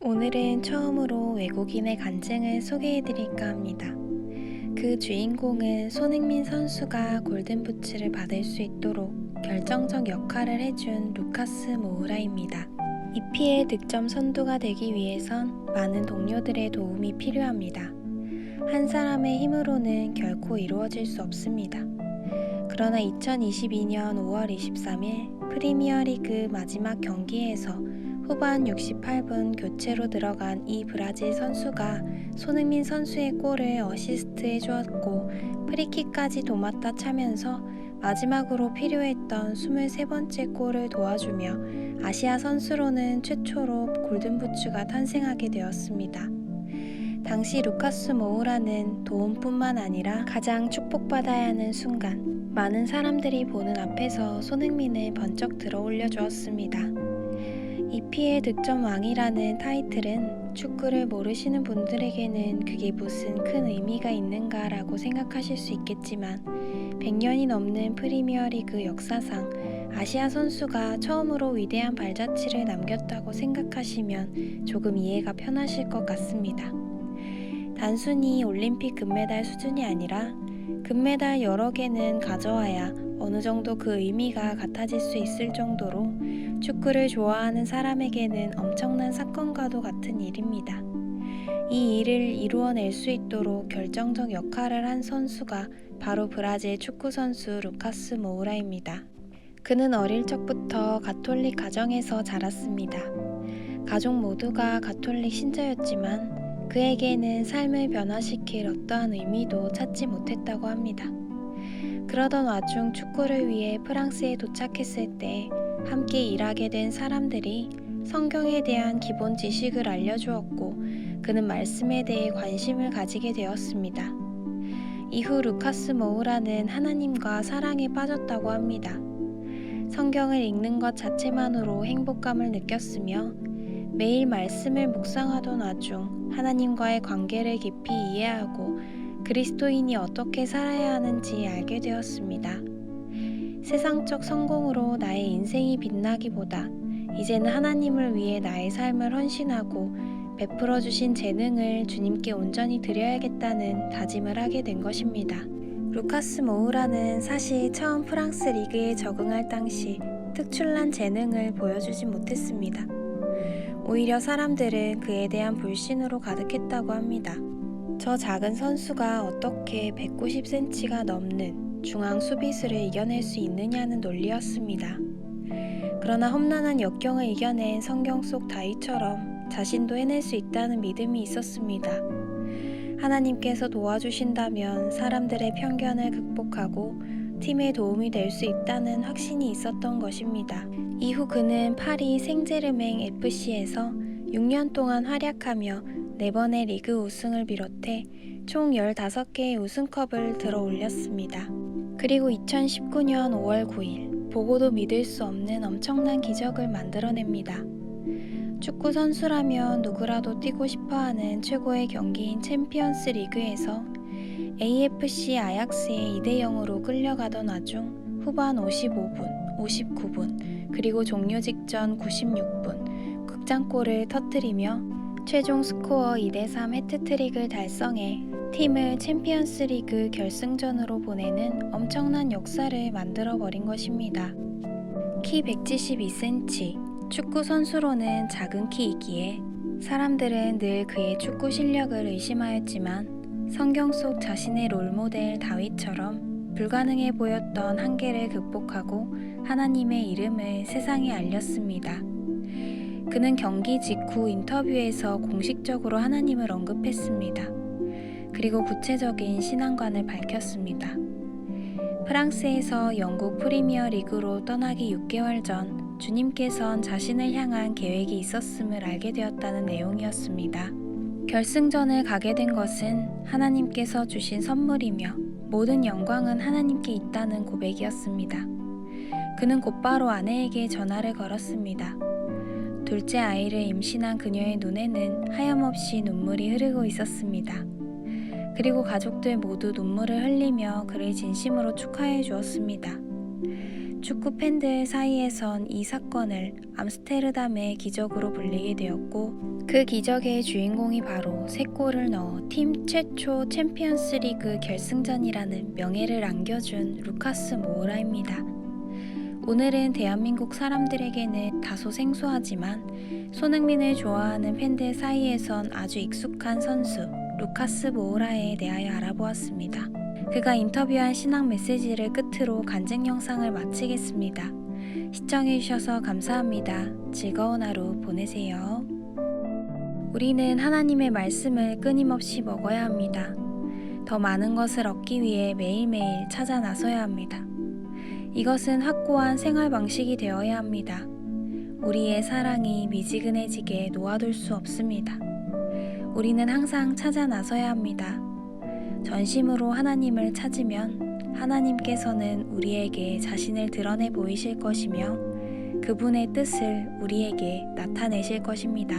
오늘은 처음으로 외국인의 간증을 소개해드릴까 합니다. 그 주인공은 손흥민 선수가 골든부츠를 받을 수 있도록 결정적 역할을 해준 루카스 모우라입니다. EPL 득점 선두가 되기 위해선 많은 동료들의 도움이 필요합니다. 한 사람의 힘으로는 결코 이루어질 수 없습니다. 그러나 2022년 5월 23일 프리미어리그 마지막 경기에서 후반 68분 교체로 들어간 이 브라질 선수가 손흥민 선수의 골을 어시스트해 주었고 프리킥까지 도맡아 차면서 마지막으로 필요했던 23번째 골을 도와주며 아시아 선수로는 최초로 골든부츠가 탄생하게 되었습니다. 당시 루카스 모우라는 도움뿐만 아니라 가장 축복받아야 하는 순간, 많은 사람들이 보는 앞에서 손흥민을 번쩍 들어 올려 주었습니다. EPL 득점 왕이라는 타이틀은 축구를 모르시는 분들에게는 그게 무슨 큰 의미가 있는가라고 생각하실 수 있겠지만 100년이 넘는 프리미어리그 역사상 아시아 선수가 처음으로 위대한 발자취를 남겼다고 생각하시면 조금 이해가 편하실 것 같습니다. 단순히 올림픽 금메달 수준이 아니라 금메달 여러 개는 가져와야 어느 정도 그 의미가 같아질 수 있을 정도로 축구를 좋아하는 사람에게는 엄청난 사건과도 같은 일입니다. 이 일을 이루어낼 수 있도록 결정적 역할을 한 선수가 바로 브라질 축구 선수 루카스 모우라입니다. 그는 어릴 적부터 가톨릭 가정에서 자랐습니다. 가족 모두가 가톨릭 신자였지만 그에게는 삶을 변화시킬 어떠한 의미도 찾지 못했다고 합니다. 그러던 와중 축구를 위해 프랑스에 도착했을 때 함께 일하게 된 사람들이 성경에 대한 기본 지식을 알려주었고 그는 말씀에 대해 관심을 가지게 되었습니다. 이후 루카스 모우라는 하나님과 사랑에 빠졌다고 합니다. 성경을 읽는 것 자체만으로 행복감을 느꼈으며 매일 말씀을 묵상하던 와중 하나님과의 관계를 깊이 이해하고 그리스도인이 어떻게 살아야 하는지 알게 되었습니다. 세상적 성공으로 나의 인생이 빛나기보다 이제는 하나님을 위해 나의 삶을 헌신하고 베풀어 주신 재능을 주님께 온전히 드려야겠다는 다짐을 하게 된 것입니다. 루카스 모우라는 사실 처음 프랑스 리그에 적응할 당시 특출난 재능을 보여주지 못했습니다. 오히려 사람들은 그에 대한 불신으로 가득했다고 합니다. 저 작은 선수가 어떻게 190cm가 넘는 중앙 수비수를 이겨낼 수 있느냐는 논리였습니다. 그러나 험난한 역경을 이겨낸 성경 속 다윗처럼 자신도 해낼 수 있다는 믿음이 있었습니다. 하나님께서 도와주신다면 사람들의 편견을 극복하고 팀에 도움이 될 수 있다는 확신이 있었던 것입니다. 이후 그는 파리 생제르맹 FC에서 6년 동안 활약하며 4번의 리그 우승을 비롯해 총 15개의 우승컵을 들어 올렸습니다. 그리고 2019년 5월 9일 보고도 믿을 수 없는 엄청난 기적을 만들어냅니다. 축구 선수라면 누구라도 뛰고 싶어하는 최고의 경기인 챔피언스 리그에서 AFC 아약스에 2대0으로 끌려가던 와중 후반 55분, 59분, 그리고 종료 직전 96분 극장골을 터뜨리며 최종 스코어 2대3 해트트릭을 달성해 팀을 챔피언스 리그 결승전으로 보내는 엄청난 역사를 만들어버린 것입니다. 키 172cm, 축구 선수로는 작은 키이기에 사람들은 늘 그의 축구 실력을 의심하였지만 성경 속 자신의 롤모델 다윗처럼 불가능해 보였던 한계를 극복하고 하나님의 이름을 세상에 알렸습니다. 그는 경기 직후 인터뷰에서 공식적으로 하나님을 언급했습니다. 그리고 구체적인 신앙관을 밝혔습니다. 프랑스에서 영국 프리미어 리그로 떠나기 6개월 전 주님께선 자신을 향한 계획이 있었음을 알게 되었다는 내용이었습니다. 결승전을 가게 된 것은 하나님께서 주신 선물이며 모든 영광은 하나님께 있다는 고백이었습니다. 그는 곧바로 아내에게 전화를 걸었습니다. 둘째 아이를 임신한 그녀의 눈에는 하염없이 눈물이 흐르고 있었습니다. 그리고 가족들 모두 눈물을 흘리며 그를 진심으로 축하해 주었습니다. 축구 팬들 사이에선 이 사건을 암스테르담의 기적으로 불리게 되었고, 그 기적의 주인공이 바로 3골을 넣어 팀 최초 챔피언스리그 결승전이라는 명예를 안겨준 루카스 모우라입니다. 오늘은 대한민국 사람들에게는 다소 생소하지만 손흥민을 좋아하는 팬들 사이에선 아주 익숙한 선수 루카스 모우라에 대하여 알아보았습니다. 그가 인터뷰한 신앙 메시지를 끝으로 간증 영상을 마치겠습니다. 시청해주셔서 감사합니다. 즐거운 하루 보내세요. 우리는 하나님의 말씀을 끊임없이 먹어야 합니다. 더 많은 것을 얻기 위해 매일매일 찾아 나서야 합니다. 이것은 확고한 생활 방식이 되어야 합니다. 우리의 사랑이 미지근해지게 놓아둘 수 없습니다. 우리는 항상 찾아 나서야 합니다. 전심으로 하나님을 찾으면 하나님께서는 우리에게 자신을 드러내 보이실 것이며 그분의 뜻을 우리에게 나타내실 것입니다.